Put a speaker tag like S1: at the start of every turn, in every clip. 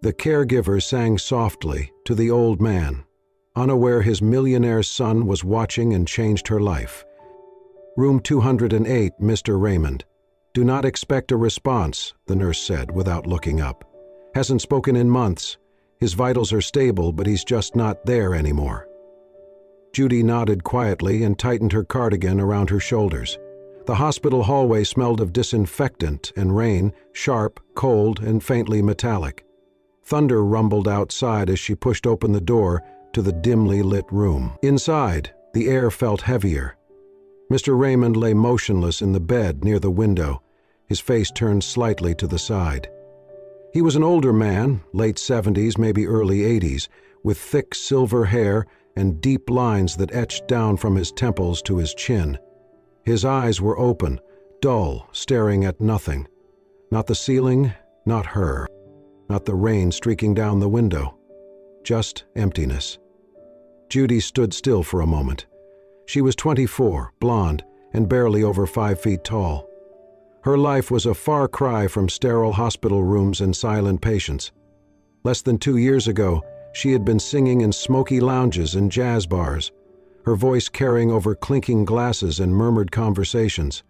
S1: The caregiver sang softly to the old man, unaware his millionaire son was watching and changed her life. "Room 208, Mr. Raymond. Do not expect a response," the nurse said without looking up. "Hasn't spoken in months. His vitals are stable, but he's just not there anymore." Judy nodded quietly and tightened her cardigan around her shoulders. The hospital hallway smelled of disinfectant and rain, sharp, cold, and faintly metallic. Thunder rumbled outside as she pushed open the door to the dimly lit room. Inside, the air felt heavier. Mr. Raymond lay motionless in the bed near the window, his face turned slightly to the side. He was an older man, late 70s, maybe early 80s, with thick silver hair and deep lines that etched down from his temples to his chin. His eyes were open, dull, staring at nothing. Not the ceiling, not her. Not the rain streaking down the window. Just emptiness. Judy stood still for a moment. She was 24, blonde, and barely over 5 feet tall. Her life was a far cry from sterile hospital rooms and silent patients. Less than 2 years ago, she had been singing in smoky lounges and jazz bars, her voice carrying over clinking glasses and murmured conversations.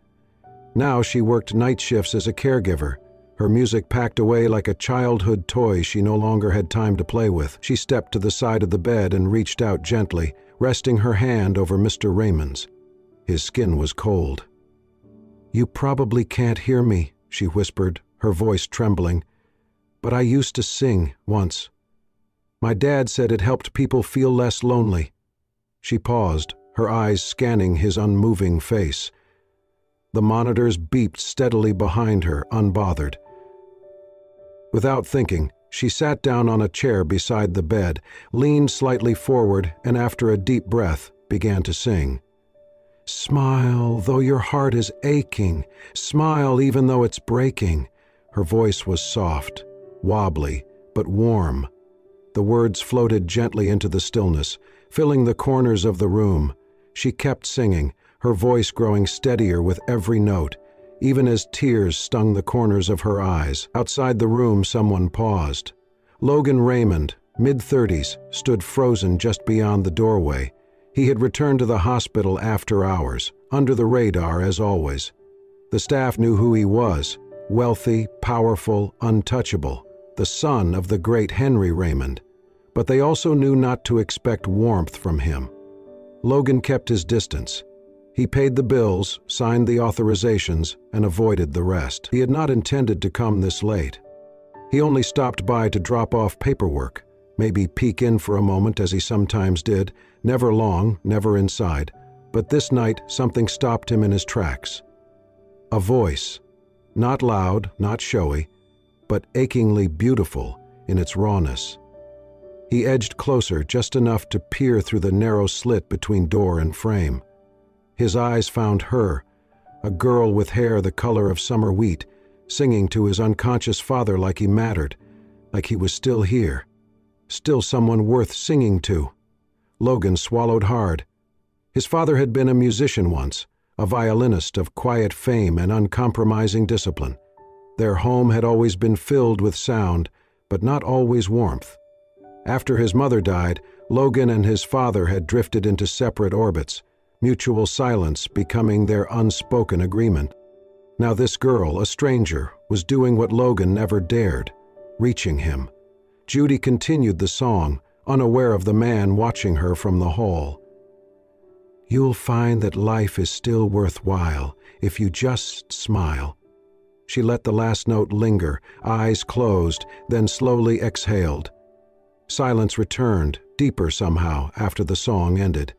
S1: Now she worked night shifts as a caregiver, her music packed away like a childhood toy she no longer had time to play with. She stepped to the side of the bed and reached out gently, resting her hand over Mr. Raymond's. His skin was cold. "You probably can't hear me," she whispered, her voice trembling, "but I used to sing once. My dad said it helped people feel less lonely." She paused, her eyes scanning his unmoving face. The monitors beeped steadily behind her, unbothered. Without thinking, she sat down on a chair beside the bed, leaned slightly forward, and after a deep breath, began to sing. "Smile, though your heart is aching. Smile, even though it's breaking." Her voice was soft, wobbly, but warm. The words floated gently into the stillness, filling the corners of the room. She kept singing, her voice growing steadier with every note, even as tears stung the corners of her eyes. Outside the room, someone paused. Logan Raymond, mid-30s, stood frozen just beyond the doorway. He had returned to the hospital after hours, under the radar as always. The staff knew who he was, wealthy, powerful, untouchable, the son of the great Henry Raymond. But they also knew not to expect warmth from him. Logan kept his distance. He paid the bills, signed the authorizations, and avoided the rest. He had not intended to come this late. He only stopped by to drop off paperwork, maybe peek in for a moment as he sometimes did, never long, never inside. But this night something stopped him in his tracks. A voice, not loud, not showy, but achingly beautiful in its rawness. He edged closer just enough to peer through the narrow slit between door and frame. His eyes found her, a girl with hair the color of summer wheat, singing to his unconscious father like he mattered, like he was still here, still someone worth singing to. Logan swallowed hard. His father had been a musician once, a violinist of quiet fame and uncompromising discipline. Their home had always been filled with sound, but not always warmth. After his mother died, Logan and his father had drifted into separate orbits, mutual silence becoming their unspoken agreement. Now this girl, a stranger, was doing what Logan never dared, reaching him. Judy continued the song, unaware of the man watching her from the hall. "You'll find that life is still worthwhile if you just smile." She let the last note linger, eyes closed, then slowly exhaled. Silence returned, deeper somehow, after the song ended.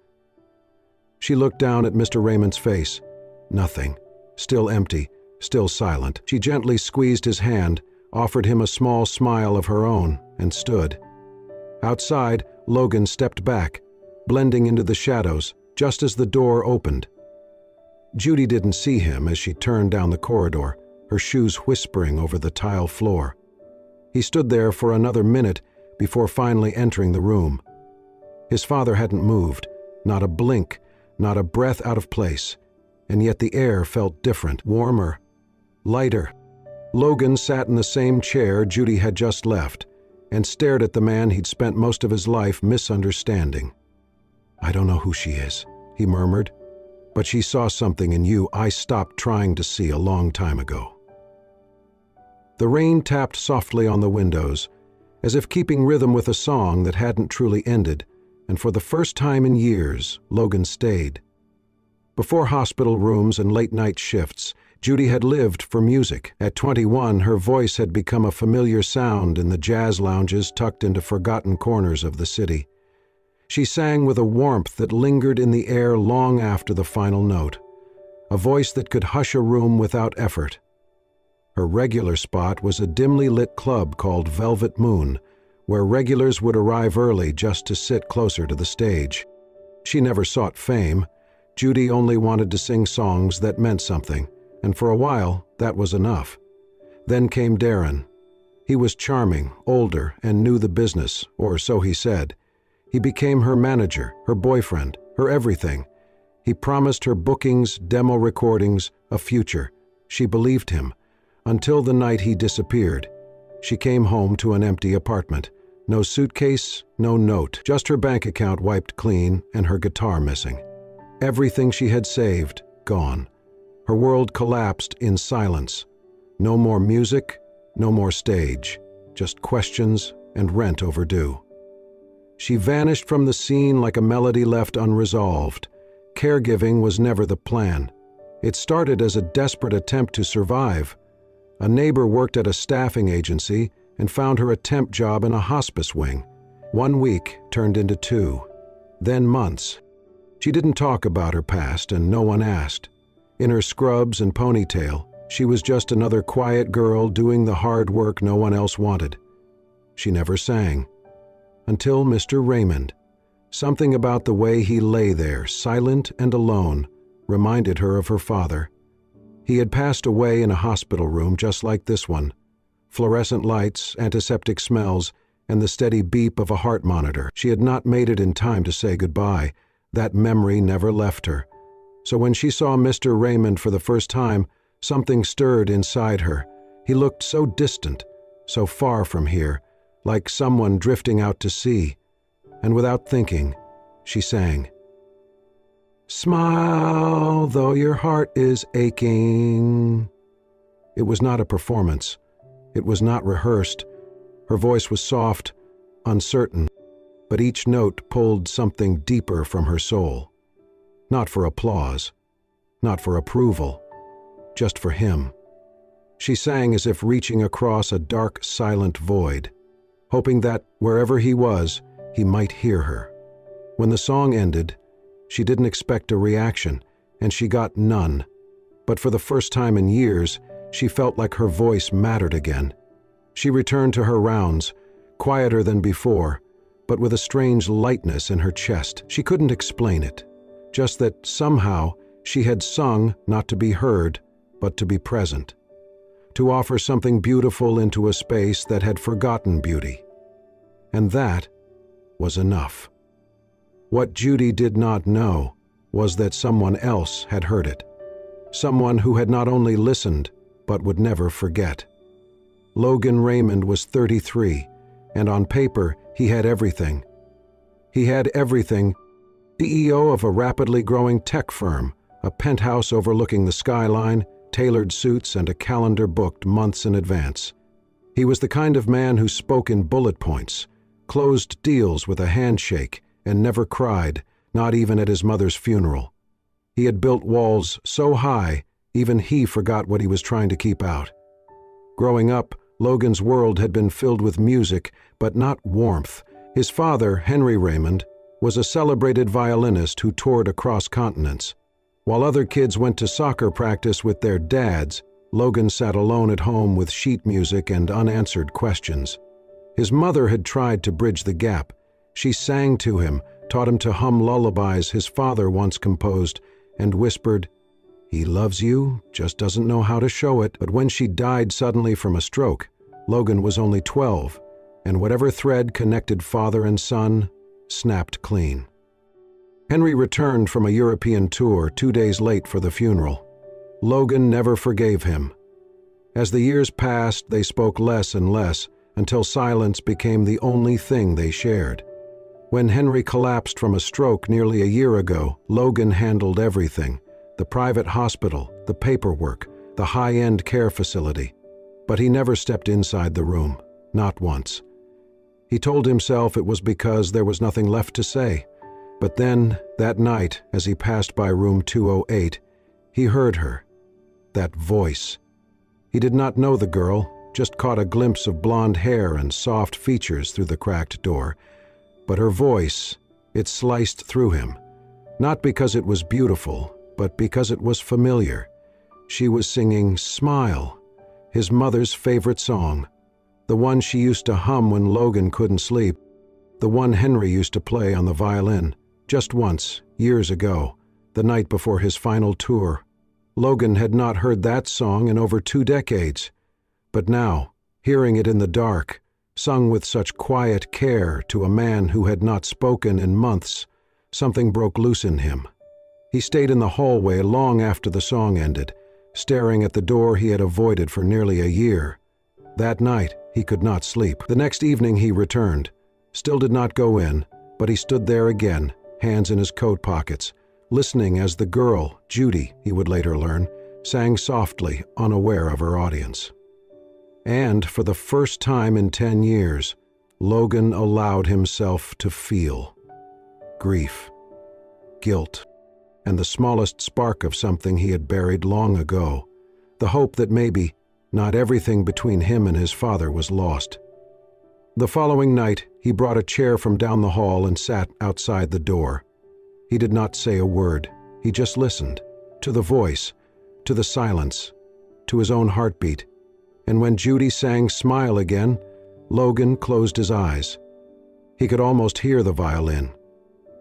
S1: She looked down at Mr. Raymond's face. Nothing. Still empty, still silent. She gently squeezed his hand, offered him a small smile of her own, and stood. Outside, Logan stepped back, blending into the shadows, just as the door opened. Judy didn't see him as she turned down the corridor, her shoes whispering over the tile floor. He stood there for another minute before finally entering the room. His father hadn't moved, not a blink, not a breath out of place, and yet the air felt different, warmer, lighter. Logan sat in the same chair Judy had just left, and stared at the man he'd spent most of his life misunderstanding. "I don't know who she is," he murmured, "but she saw something in you I stopped trying to see a long time ago." The rain tapped softly on the windows, as if keeping rhythm with a song that hadn't truly ended, and for the first time in years, Logan stayed. Before hospital rooms and late-night shifts, Judy had lived for music. At 21, her voice had become a familiar sound in the jazz lounges tucked into forgotten corners of the city. She sang with a warmth that lingered in the air long after the final note, a voice that could hush a room without effort. Her regular spot was a dimly lit club called Velvet Moon, where regulars would arrive early just to sit closer to the stage. She never sought fame. Judy only wanted to sing songs that meant something, and for a while, that was enough. Then came Darren. He was charming, older, and knew the business, or so he said. He became her manager, her boyfriend, her everything. He promised her bookings, demo recordings, a future. She believed him. Until the night he disappeared. She came home to an empty apartment. No suitcase, no note, just her bank account wiped clean and her guitar missing. Everything she had saved, gone. Her world collapsed in silence. No more music, no more stage, just questions and rent overdue. She vanished from the scene like a melody left unresolved. Caregiving was never the plan. It started as a desperate attempt to survive. A neighbor worked at a staffing agency and found her a temp job in a hospice wing. 1 week turned into 2, then months. She didn't talk about her past, and no one asked. In her scrubs and ponytail, she was just another quiet girl doing the hard work no one else wanted. She never sang. Until Mr. Raymond. Something about the way he lay there, silent and alone, reminded her of her father. He had passed away in a hospital room just like this one. Fluorescent lights, antiseptic smells, and the steady beep of a heart monitor. She had not made it in time to say goodbye. That memory never left her. So when she saw Mr. Raymond for the first time, something stirred inside her. He looked so distant, so far from here, like someone drifting out to sea. And without thinking, she sang. "Smile, though your heart is aching." It was not a performance. It was not rehearsed. Her voice was soft, uncertain, but each note pulled something deeper from her soul. Not for applause, not for approval, just for him. She sang as if reaching across a dark, silent void, hoping that, wherever he was, he might hear her. When the song ended, she didn't expect a reaction, and she got none. But for the first time in years, she felt like her voice mattered again. She returned to her rounds, quieter than before, but with a strange lightness in her chest. She couldn't explain it, just that somehow she had sung not to be heard, but to be present, to offer something beautiful into a space that had forgotten beauty. And that was enough. What Judy did not know was that someone else had heard it. Someone who had not only listened, but would never forget. Logan Raymond was 33, and on paper, he had everything. He had everything: CEO of a rapidly growing tech firm, a penthouse overlooking the skyline, tailored suits, and a calendar booked months in advance. He was the kind of man who spoke in bullet points, closed deals with a handshake, and never cried, not even at his mother's funeral. He had built walls so high, even he forgot what he was trying to keep out. Growing up, Logan's world had been filled with music, but not warmth. His father, Henry Raymond, was a celebrated violinist who toured across continents. While other kids went to soccer practice with their dads, Logan sat alone at home with sheet music and unanswered questions. His mother had tried to bridge the gap. She sang to him, taught him to hum lullabies his father once composed, and whispered, "He loves you, just doesn't know how to show it." But when she died suddenly from a stroke, Logan was only 12, and whatever thread connected father and son snapped clean. Henry returned from a European tour 2 days late for the funeral. Logan never forgave him. As the years passed, they spoke less and less, until silence became the only thing they shared. When Henry collapsed from a stroke nearly a year ago, Logan handled everything: the private hospital, the paperwork, the high-end care facility. But he never stepped inside the room, not once. He told himself it was because there was nothing left to say. But then, that night, as he passed by room 208, he heard her. That voice. He did not know the girl, just caught a glimpse of blonde hair and soft features through the cracked door. But her voice, it sliced through him. Not because it was beautiful, but because it was familiar. She was singing "Smile," his mother's favorite song. The one she used to hum when Logan couldn't sleep. The one Henry used to play on the violin. Just once, years ago, the night before his final tour. Logan had not heard that song in over 2 decades. But now, hearing it in the dark, sung with such quiet care to a man who had not spoken in months, something broke loose in him. He stayed in the hallway long after the song ended, staring at the door he had avoided for nearly a year. That night, he could not sleep. The next evening he returned. Still did not go in, but he stood there again, hands in his coat pockets, listening as the girl, Judy, he would later learn, sang softly, unaware of her audience. And for the first time in 10 years, Logan allowed himself to feel grief, guilt, and the smallest spark of something he had buried long ago, the hope that maybe not everything between him and his father was lost. The following night, he brought a chair from down the hall and sat outside the door. He did not say a word. He just listened, to the voice, to the silence, to his own heartbeat. And when Judy sang "Smile" again, Logan closed his eyes. He could almost hear the violin,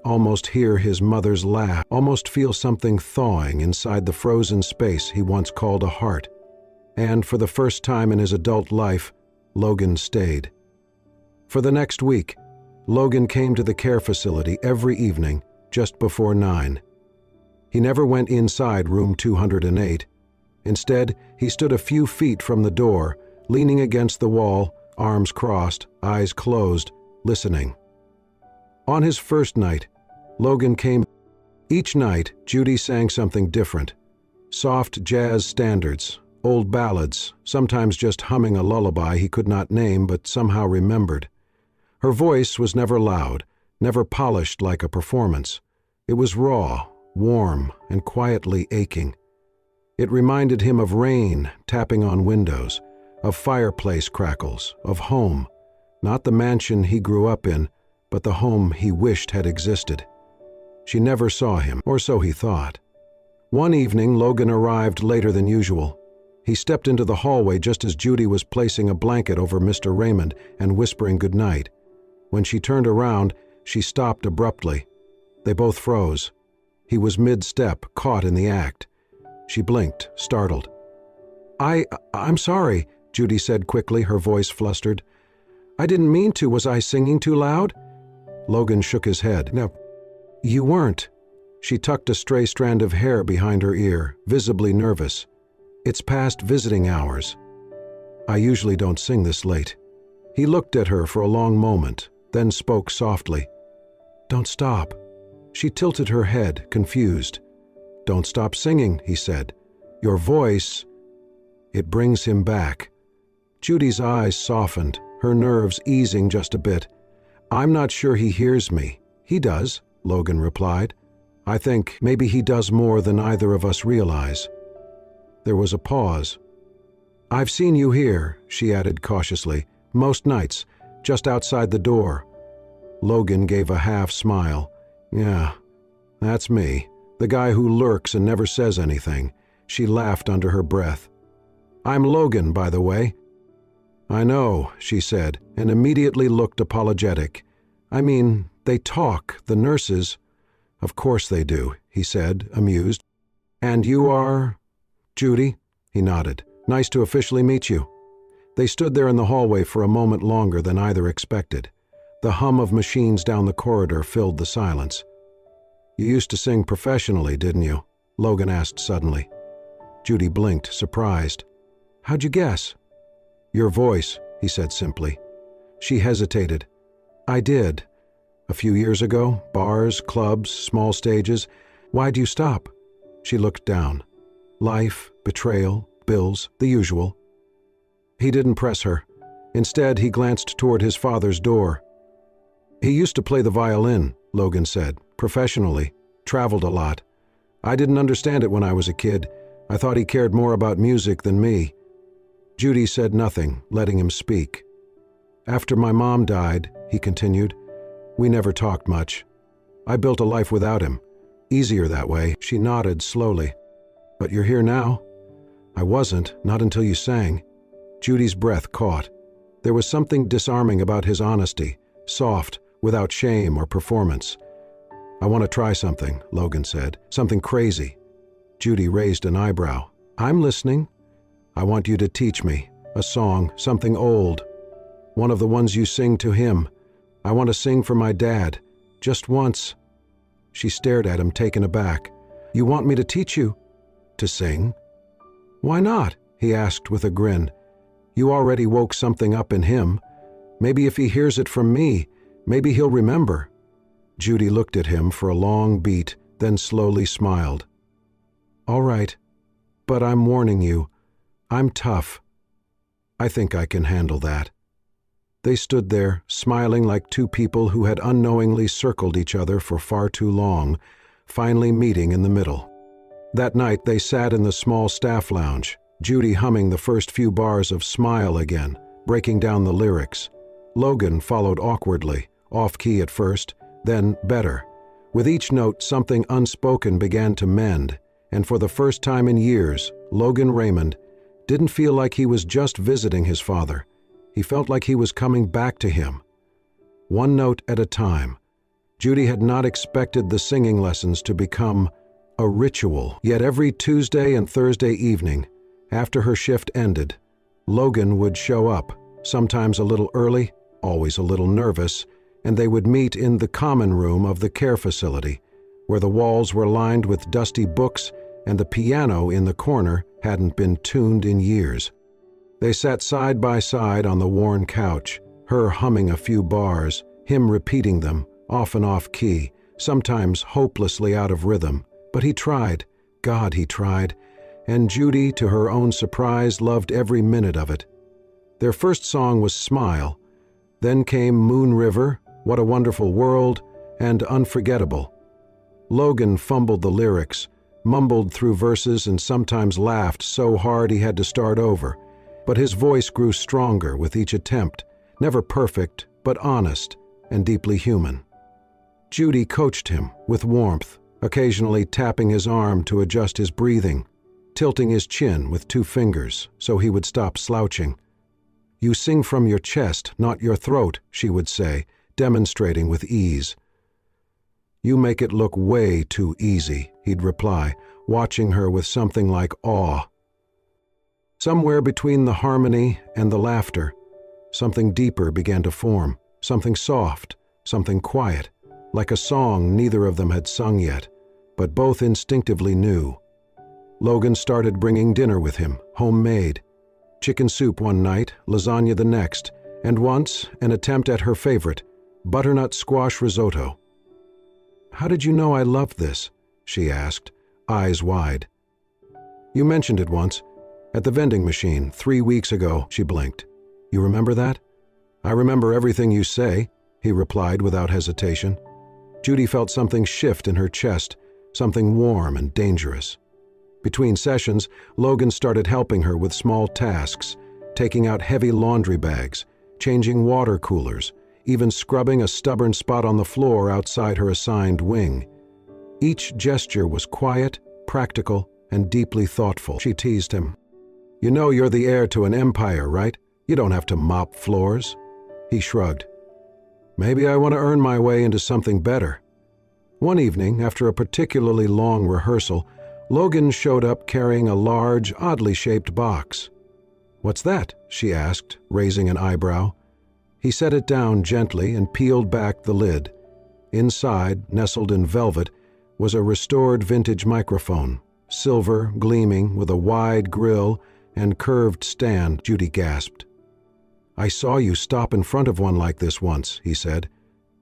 S1: almost hear his mother's laugh, almost feel something thawing inside the frozen space he once called a heart. And for the first time in his adult life, Logan stayed. For the next week, Logan came to the care facility every evening just before 9. He never went inside room 208. Instead, he stood a few feet from the door, leaning against the wall, arms crossed, eyes closed, listening. On his first night, Logan came. Each night, Judy sang something different. Soft jazz standards, old ballads, sometimes just humming a lullaby he could not name but somehow remembered. Her voice was never loud, never polished like a performance. It was raw, warm, and quietly aching. It reminded him of rain tapping on windows, of fireplace crackles, of home, not the mansion he grew up in, but the home he wished had existed. She never saw him, or so he thought. One evening, Logan arrived later than usual. He stepped into the hallway just as Judy was placing a blanket over Mr. Raymond and whispering goodnight. When she turned around, she stopped abruptly. They both froze. He was mid-step, caught in the act. She blinked, startled. I'm sorry," Judy said quickly, her voice flustered. "I didn't mean to. Was I singing too loud?" Logan shook his head. "No, you weren't." She tucked a stray strand of hair behind her ear, visibly nervous. "It's past visiting hours. I usually don't sing this late." He looked at her for a long moment, then spoke softly. "Don't stop." She tilted her head, confused. "Don't stop singing," he said. "Your voice, it brings him back." Judy's eyes softened, her nerves easing just a bit. "I'm not sure he hears me." "He does," Logan replied. "I think maybe he does more than either of us realize." There was a pause. "I've seen you here," she added cautiously, "most nights, just outside the door." Logan gave a half smile. "Yeah, that's me, the guy who lurks and never says anything." She laughed under her breath. "I'm Logan, by the way." "I know," she said, and immediately looked apologetic. "I mean, they talk, the nurses." "Of course they do," he said, amused. "And you are?" "Judy," he nodded. "Nice to officially meet you." They stood there in the hallway for a moment longer than either expected. The hum of machines down the corridor filled the silence. "You used to sing professionally, didn't you?" Logan asked suddenly. Judy blinked, surprised. "How'd you guess?" "Your voice," he said simply. She hesitated. I did. A few years ago, bars, clubs, small stages. Why'd you stop? She looked down. Life, betrayal, bills, the usual. He didn't press her. Instead, he glanced toward his father's door. He used to play the violin, Logan said, professionally, traveled a lot. I didn't understand it when I was a kid. I thought he cared more about music than me. Judy said nothing, letting him speak. After my mom died, he continued, we never talked much. I built a life without him. Easier that way. She nodded slowly. But you're here now? I wasn't, not until you sang. Judy's breath caught. There was something disarming about his honesty, soft, without shame or performance. I want to try something, Logan said. Something crazy. Judy raised an eyebrow. I'm listening. I want you to teach me. A song, something old. One of the ones you sing to him. I want to sing for my dad. Just once. She stared at him, taken aback. You want me to teach you? To sing? Why not? He asked with a grin. You already woke something up in him. Maybe if he hears it from me, maybe he'll remember. Judy looked at him for a long beat, then slowly smiled. All right, but I'm warning you, I'm tough. I think I can handle that. They stood there, smiling like two people who had unknowingly circled each other for far too long, finally meeting in the middle. That night they sat in the small staff lounge, Judy humming the first few bars of Smile again, breaking down the lyrics. Logan followed awkwardly, off-key at first, then better. With each note, something unspoken began to mend, and for the first time in years, Logan Raymond didn't feel like he was just visiting his father. He felt like he was coming back to him. One note at a time. Judy had not expected the singing lessons to become a ritual. Yet every Tuesday and Thursday evening, after her shift ended, Logan would show up, sometimes a little early, always a little nervous, and they would meet in the common room of the care facility, where the walls were lined with dusty books and the piano in the corner hadn't been tuned in years. They sat side by side on the worn couch, her humming a few bars, him repeating them, often off-key, sometimes hopelessly out of rhythm. But he tried, God, he tried, and Judy, to her own surprise, loved every minute of it. Their first song was Smile, then came Moon River, What a Wonderful World, and Unforgettable. Logan fumbled the lyrics, mumbled through verses, and sometimes laughed so hard he had to start over. But his voice grew stronger with each attempt, never perfect, but honest and deeply human. Judy coached him with warmth, occasionally tapping his arm to adjust his breathing, tilting his chin with 2 fingers so he would stop slouching. You sing from your chest, not your throat, she would say, demonstrating with ease. You make it look way too easy, he'd reply, watching her with something like awe. Somewhere between the harmony and the laughter, something deeper began to form, something soft, something quiet, like a song neither of them had sung yet, but both instinctively knew. Logan started bringing dinner with him, homemade. Chicken soup one night, lasagna the next, and once an attempt at her favorite, butternut squash risotto. How did you know I loved this? She asked, eyes wide. You mentioned it once. At the vending machine 3 weeks ago, she blinked. You remember that? I remember everything you say, he replied without hesitation. Judy felt something shift in her chest, something warm and dangerous. Between sessions, Logan started helping her with small tasks, taking out heavy laundry bags, changing water coolers, even scrubbing a stubborn spot on the floor outside her assigned wing. Each gesture was quiet, practical, and deeply thoughtful. She teased him. You know you're the heir to an empire, right? You don't have to mop floors. He shrugged. Maybe I want to earn my way into something better. One evening, after a particularly long rehearsal, Logan showed up carrying a large, oddly shaped box. What's that? She asked, raising an eyebrow. He set it down gently and peeled back the lid. Inside, nestled in velvet, was a restored vintage microphone, silver, gleaming, with a wide grill and curved stand. Judy gasped. "I saw you stop in front of one like this once," he said.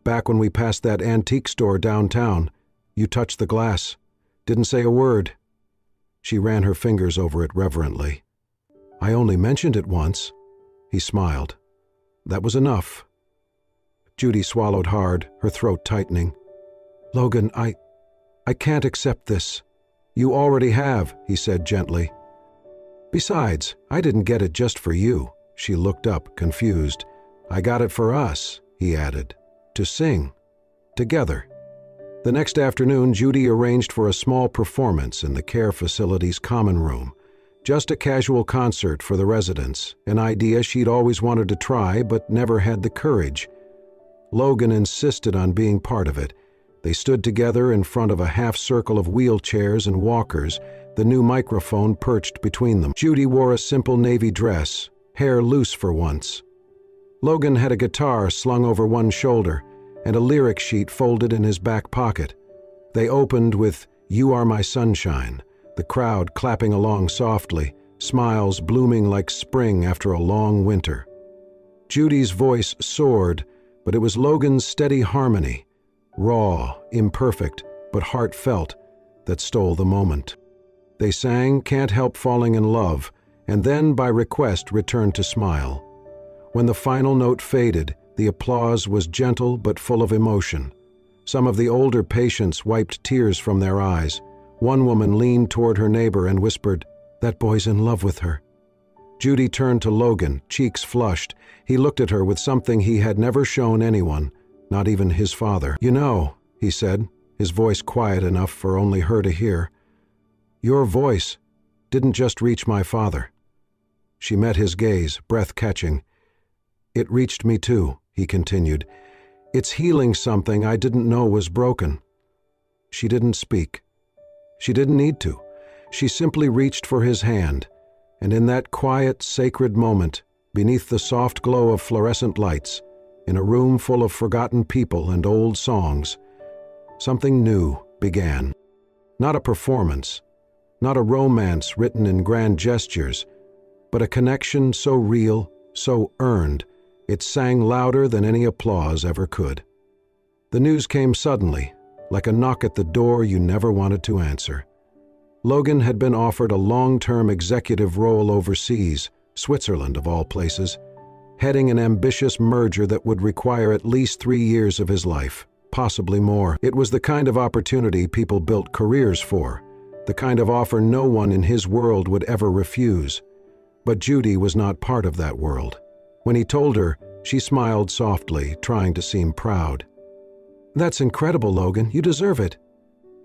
S1: "Back when we passed that antique store downtown. You touched the glass. Didn't say a word." She ran her fingers over it reverently. "I only mentioned it once." He smiled. "That was enough." Judy swallowed hard, her throat tightening. "Logan, I can't accept this." "You already have," he said gently. "Besides, I didn't get it just for you." She looked up, confused. "I got it for us," he added. "To sing. Together." The next afternoon, Judy arranged for a small performance in the care facility's common room. Just a casual concert for the residents, an idea she'd always wanted to try but never had the courage. Logan insisted on being part of it. They stood together in front of a half-circle of wheelchairs and walkers, the new microphone perched between them. Judy wore a simple navy dress, hair loose for once. Logan had a guitar slung over one shoulder and a lyric sheet folded in his back pocket. They opened with "You Are My Sunshine," the crowd clapping along softly, smiles blooming like spring after a long winter. Judy's voice soared, but it was Logan's steady harmony, raw, imperfect, but heartfelt, that stole the moment. They sang "Can't Help Falling in Love," and then, by request, returned to smile. When the final note faded, the applause was gentle but full of emotion. Some of the older patients wiped tears from their eyes. One woman leaned toward her neighbor and whispered, "That boy's in love with her." Judy turned to Logan, cheeks flushed. He looked at her with something he had never shown anyone, not even his father. "You know," he said, his voice quiet enough for only her to hear, "your voice didn't just reach my father." She met his gaze, breath catching. "It reached me too," he continued. "It's healing something I didn't know was broken." She didn't speak. She didn't need to. She simply reached for his hand, and in that quiet, sacred moment, beneath the soft glow of fluorescent lights, in a room full of forgotten people and old songs, something new began. Not a performance, not a romance written in grand gestures, but a connection so real, so earned, it sang louder than any applause ever could. The news came suddenly, like a knock at the door you never wanted to answer. Logan had been offered a long-term executive role overseas, Switzerland of all places, heading an ambitious merger that would require at least 3 years of his life, possibly more. It was the kind of opportunity people built careers for, the kind of offer no one in his world would ever refuse. But Judy was not part of that world. When he told her, she smiled softly, trying to seem proud. "That's incredible, Logan. You deserve it."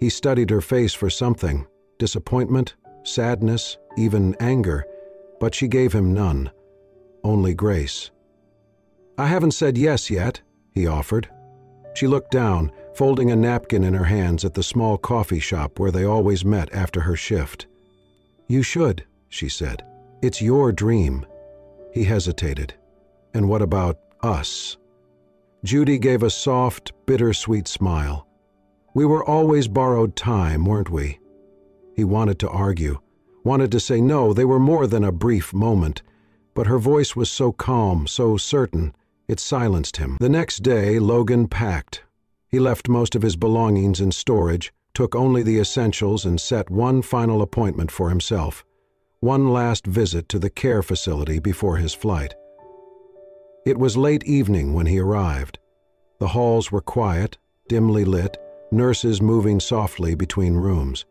S1: He studied her face for something, disappointment, sadness, even anger, but she gave him none, only grace. "I haven't said yes yet," he offered. She looked down, folding a napkin in her hands at the small coffee shop where they always met after her shift. "You should," she said. "It's your dream." He hesitated. "And what about us?" Judy gave a soft, bittersweet smile. "We were always borrowed time, weren't we?" He wanted to argue, wanted to say no, they were more than a brief moment, but her voice was so calm, so certain, it silenced him. The next day, Logan packed. He left most of his belongings in storage, took only the essentials, and set one final appointment for himself, one last visit to the care facility before his flight. It was late evening when he arrived. The halls were quiet, dimly lit, nurses moving softly between rooms.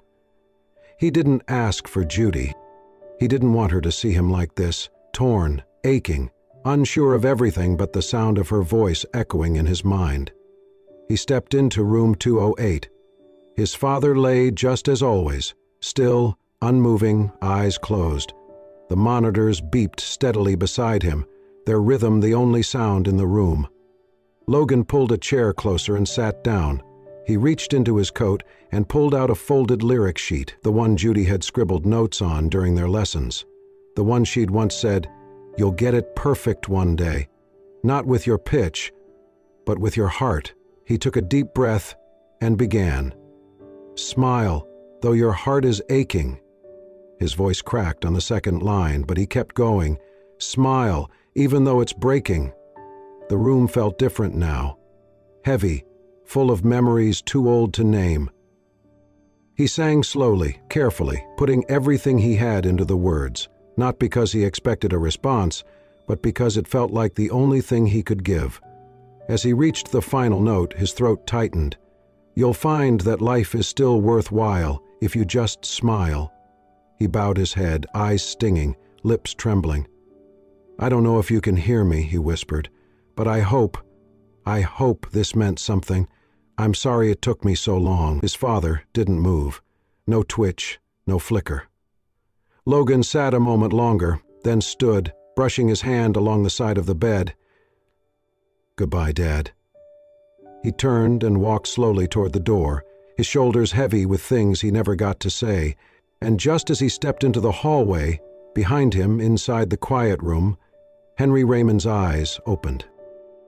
S1: He didn't ask for Judy. He didn't want her to see him like this, torn, aching, unsure of everything but the sound of her voice echoing in his mind. He stepped into room 208. His father lay just as always, still, unmoving, eyes closed. The monitors beeped steadily beside him, their rhythm the only sound in the room. Logan pulled a chair closer and sat down. He reached into his coat and pulled out a folded lyric sheet, the one Judy had scribbled notes on during their lessons. The one she'd once said, "You'll get it perfect one day. Not with your pitch, but with your heart." He took a deep breath and began. "Smile, though your heart is aching." His voice cracked on the second line, but he kept going. "Smile, even though it's breaking. The room felt different now, heavy, full of memories too old to name. He sang slowly, carefully, putting everything he had into the words, not because he expected a response, but because it felt like the only thing he could give. As he reached the final note, his throat tightened. "You'll find that life is still worthwhile if you just smile." He bowed his head, eyes stinging, lips trembling. "I don't know if you can hear me," he whispered, "but I hope this meant something. I'm sorry it took me so long." His father didn't move. No twitch, no flicker. Logan sat a moment longer, then stood, brushing his hand along the side of the bed. "Goodbye, Dad." He turned and walked slowly toward the door, his shoulders heavy with things he never got to say, and just as he stepped into the hallway, behind him, inside the quiet room, Henry Raymond's eyes opened.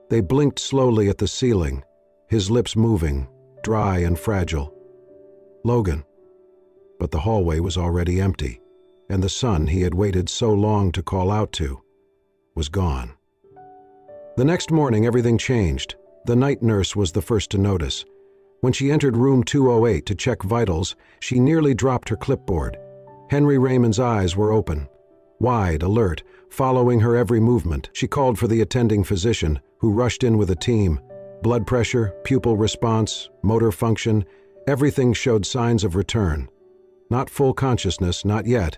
S1: They blinked slowly at the ceiling, his lips moving, dry and fragile. "Logan." But the hallway was already empty, and the son he had waited so long to call out to was gone. The next morning everything changed. The night nurse was the first to notice. When she entered room 208 to check vitals, she nearly dropped her clipboard. Henry Raymond's eyes were open, wide, alert, following her every movement. She called for the attending physician, who rushed in with a team. Blood pressure, pupil response, motor function, everything showed signs of return. Not full consciousness, not yet,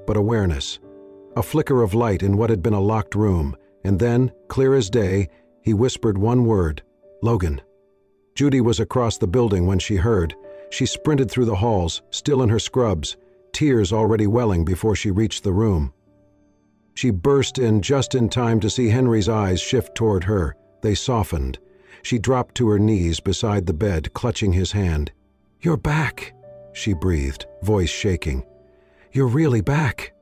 S1: but awareness. A flicker of light in what had been a locked room, and then, clear as day, he whispered one word, "Logan." Judy was across the building when she heard. She sprinted through the halls, still in her scrubs, tears already welling before she reached the room. She burst in just in time to see Henry's eyes shift toward her. They softened. She dropped to her knees beside the bed, clutching his hand. "You're back," she breathed, voice shaking. "You're really back."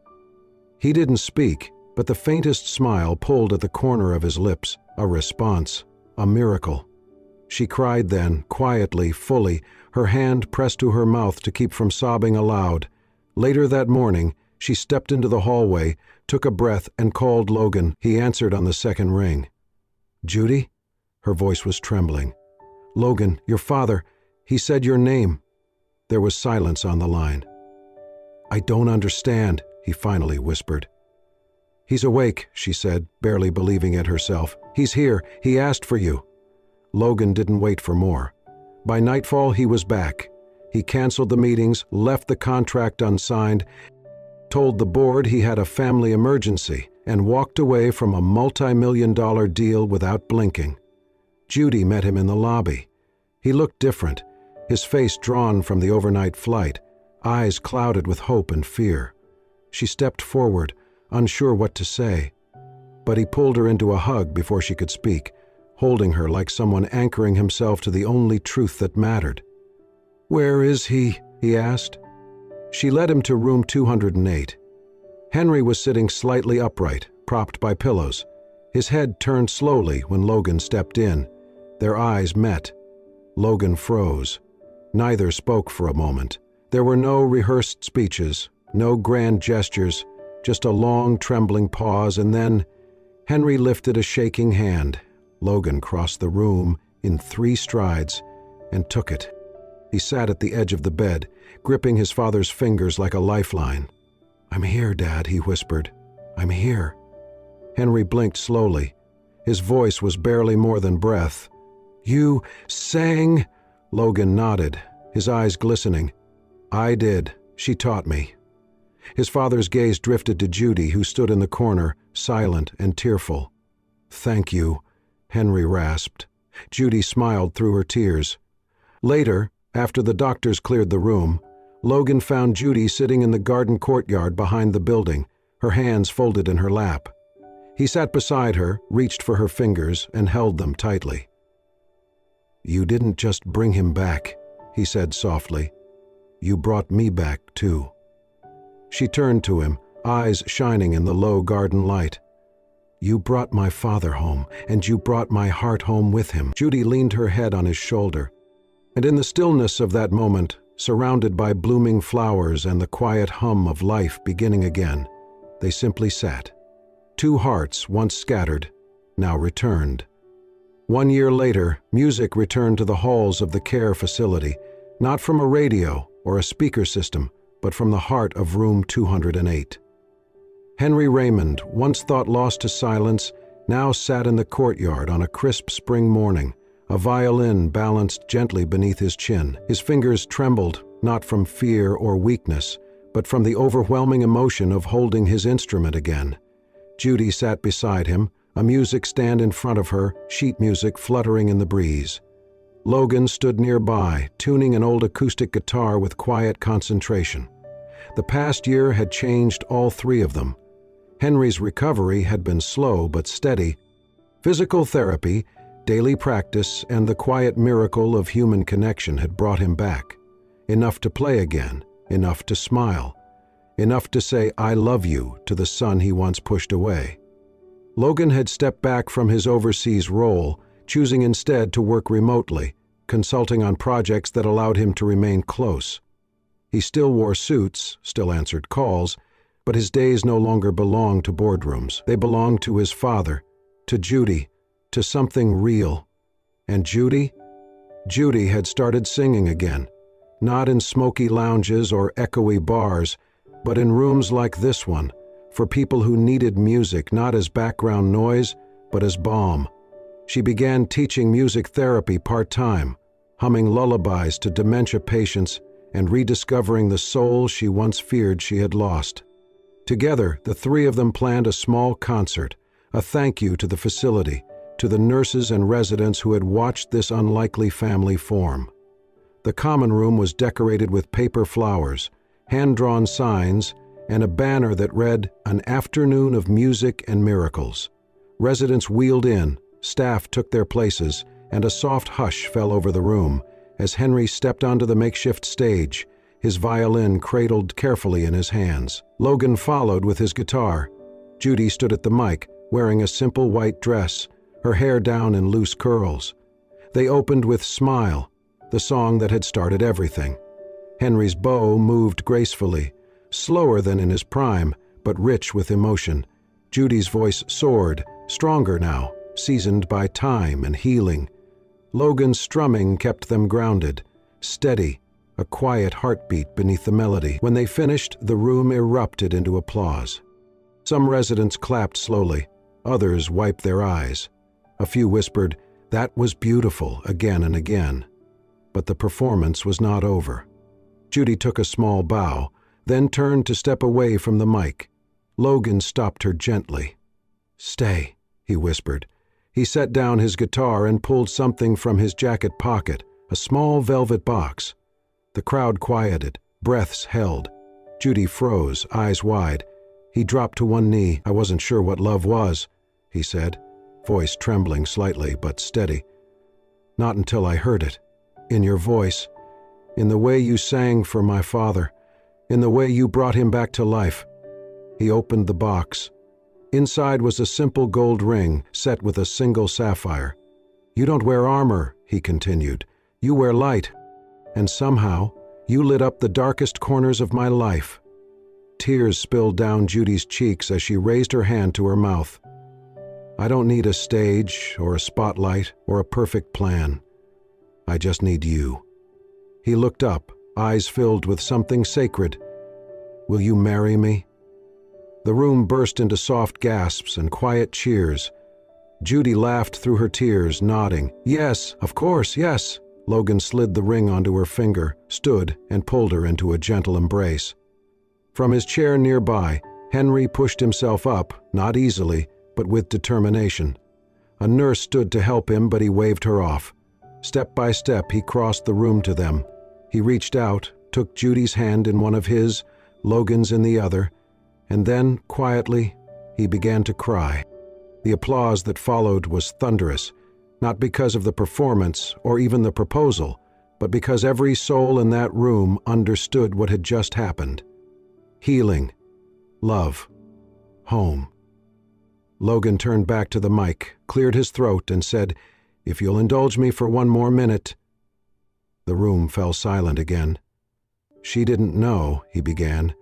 S1: He didn't speak, but the faintest smile pulled at the corner of his lips, a response, a miracle. She cried then, quietly, fully, her hand pressed to her mouth to keep from sobbing aloud. Later that morning, she stepped into the hallway, took a breath, and called Logan. He answered on the second ring. "Judy?" Her voice was trembling. "Logan, your father, he said your name." There was silence on the line. "I don't understand," he finally whispered. "He's awake," she said, barely believing it herself. "He's here. He asked for you." Logan didn't wait for more. By nightfall, he was back. He canceled the meetings, left the contract unsigned, told the board he had a family emergency, and walked away from a multi-million-dollar deal without blinking. Judy met him in the lobby. He looked different, his face drawn from the overnight flight, eyes clouded with hope and fear. She stepped forward, unsure what to say. But he pulled her into a hug before she could speak, holding her like someone anchoring himself to the only truth that mattered. "Where is he?" he asked. She led him to room 208. Henry was sitting slightly upright, propped by pillows. His head turned slowly when Logan stepped in. Their eyes met. Logan froze. Neither spoke for a moment. There were no rehearsed speeches, no grand gestures, just a long, trembling pause, and then Henry lifted a shaking hand. Logan crossed the room in 3 strides and took it. He sat at the edge of the bed, gripping his father's fingers like a lifeline. "I'm here, Dad," he whispered. "I'm here." Henry blinked slowly. His voice was barely more than breath. "You sang?" Logan nodded, his eyes glistening. "I did. She taught me." His father's gaze drifted to Judy, who stood in the corner, silent and tearful. "Thank you," Henry rasped. Judy smiled through her tears. Later, after the doctors cleared the room, Logan found Judy sitting in the garden courtyard behind the building, her hands folded in her lap. He sat beside her, reached for her fingers, and held them tightly. "You didn't just bring him back," he said softly. "You brought me back, too." She turned to him, eyes shining in the low garden light. "You brought my father home, and you brought my heart home with him." Judy leaned her head on his shoulder. And in the stillness of that moment, surrounded by blooming flowers and the quiet hum of life beginning again, they simply sat, Two hearts, once scattered, now returned. 1 year later, music returned to the halls of the care facility, not from a radio or a speaker system, but from the heart of room 208. Henry Raymond, once thought lost to silence, now sat in the courtyard on a crisp spring morning, a violin balanced gently beneath his chin. His fingers trembled, not from fear or weakness, but from the overwhelming emotion of holding his instrument again. Judy sat beside him, a music stand in front of her, sheet music fluttering in the breeze. Logan stood nearby, tuning an old acoustic guitar with quiet concentration. The past year had changed all three of them. Henry's recovery had been slow but steady. Physical therapy, daily practice, and the quiet miracle of human connection had brought him back. Enough to play again, enough to smile, enough to say "I love you" to the son he once pushed away. Logan had stepped back from his overseas role, choosing instead to work remotely, consulting on projects that allowed him to remain close. He still wore suits, still answered calls, but his days no longer belonged to boardrooms. They belonged to his father, to Judy, to something real. And Judy? Judy had started singing again, not in smoky lounges or echoey bars, but in rooms like this one, for people who needed music not as background noise, but as balm. She began teaching music therapy part-time, humming lullabies to dementia patients and rediscovering the soul she once feared she had lost. Together, the three of them planned a small concert, a thank you to the facility, to the nurses and residents who had watched this unlikely family form. The common room was decorated with paper flowers, hand-drawn signs, and a banner that read, "An afternoon of music and miracles." Residents wheeled in, staff took their places, and a soft hush fell over the room as Henry stepped onto the makeshift stage, his violin cradled carefully in his hands. Logan followed with his guitar. Judy stood at the mic, wearing a simple white dress, her hair down in loose curls. They opened with "Smile," the song that had started everything. Henry's bow moved gracefully, slower than in his prime, but rich with emotion. Judy's voice soared, stronger now, seasoned by time and healing. Logan's strumming kept them grounded, steady, a quiet heartbeat beneath the melody. When they finished, the room erupted into applause. Some residents clapped slowly, others wiped their eyes. A few whispered, "That was beautiful," again and again. But the performance was not over. Judy took a small bow, then turned to step away from the mic. Logan stopped her gently. "Stay," he whispered. He set down his guitar and pulled something from his jacket pocket, a small velvet box. The crowd quieted, breaths held. Judy froze, eyes wide. He dropped to one knee. "I wasn't sure what love was," he said, voice trembling slightly but steady. "Not until I heard it. In your voice. In the way you sang for my father. In the way you brought him back to life." He opened the box. Inside was a simple gold ring set with a single sapphire. "You don't wear armor," he continued. "You wear light. And somehow, you lit up the darkest corners of my life." Tears spilled down Judy's cheeks as she raised her hand to her mouth. "I don't need a stage or a spotlight or a perfect plan. I just need you." He looked up, eyes filled with something sacred. "Will you marry me?" The room burst into soft gasps and quiet cheers. Judy laughed through her tears, nodding. "Yes, of course, yes." Logan slid the ring onto her finger, stood, and pulled her into a gentle embrace. From his chair nearby, Henry pushed himself up, not easily, but with determination. A nurse stood to help him, but he waved her off. Step by step, he crossed the room to them. He reached out, took Judy's hand in one of his, Logan's in the other, and then, quietly, he began to cry. The applause that followed was thunderous, not because of the performance or even the proposal, but because every soul in that room understood what had just happened. Healing, love, home. Logan turned back to the mic, cleared his throat, and said, "If you'll indulge me for one more minute." The room fell silent again. "She didn't know," he began,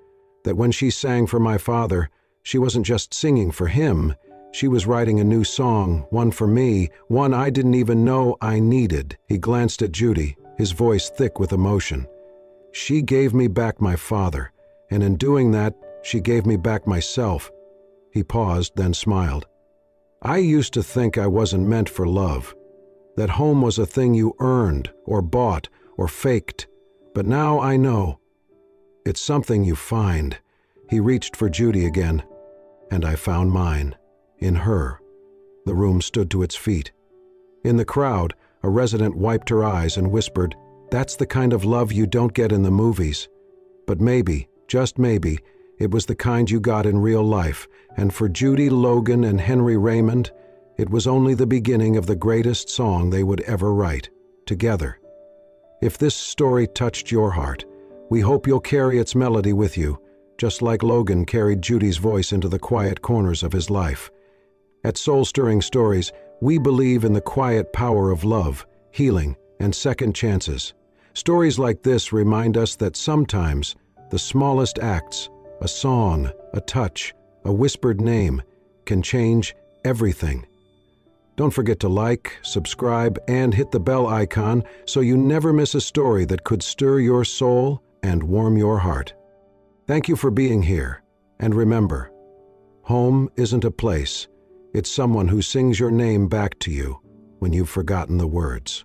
S1: "that when she sang for my father, She wasn't just singing for him. She was writing a new song, one for me, one I didn't even know I needed. He glanced at Judy, his voice thick with emotion. She gave me back my father, and in doing that, she gave me back myself. He paused, then smiled. I used to think I wasn't meant for love, that home was a thing you earned or bought or faked, but now I know. It's something you find. He reached for Judy again, and I found mine, in her. The room stood to its feet. In the crowd, a resident wiped her eyes and whispered, "That's the kind of love you don't get in the movies." But maybe, just maybe, it was the kind you got in real life, and for Judy, Logan, and Henry Raymond, it was only the beginning of the greatest song they would ever write, together. If this story touched your heart, we hope you'll carry its melody with you, just like Logan carried Judy's voice into the quiet corners of his life. At Soul Stirring Stories, we believe in the quiet power of love, healing, and second chances. Stories like this remind us that sometimes the smallest acts, a song, a touch, a whispered name, can change everything. Don't forget to like, subscribe, and hit the bell icon so you never miss a story that could stir your soul and warm your heart. Thank you for being here, and remember, home isn't a place, it's someone who sings your name back to you when you've forgotten the words.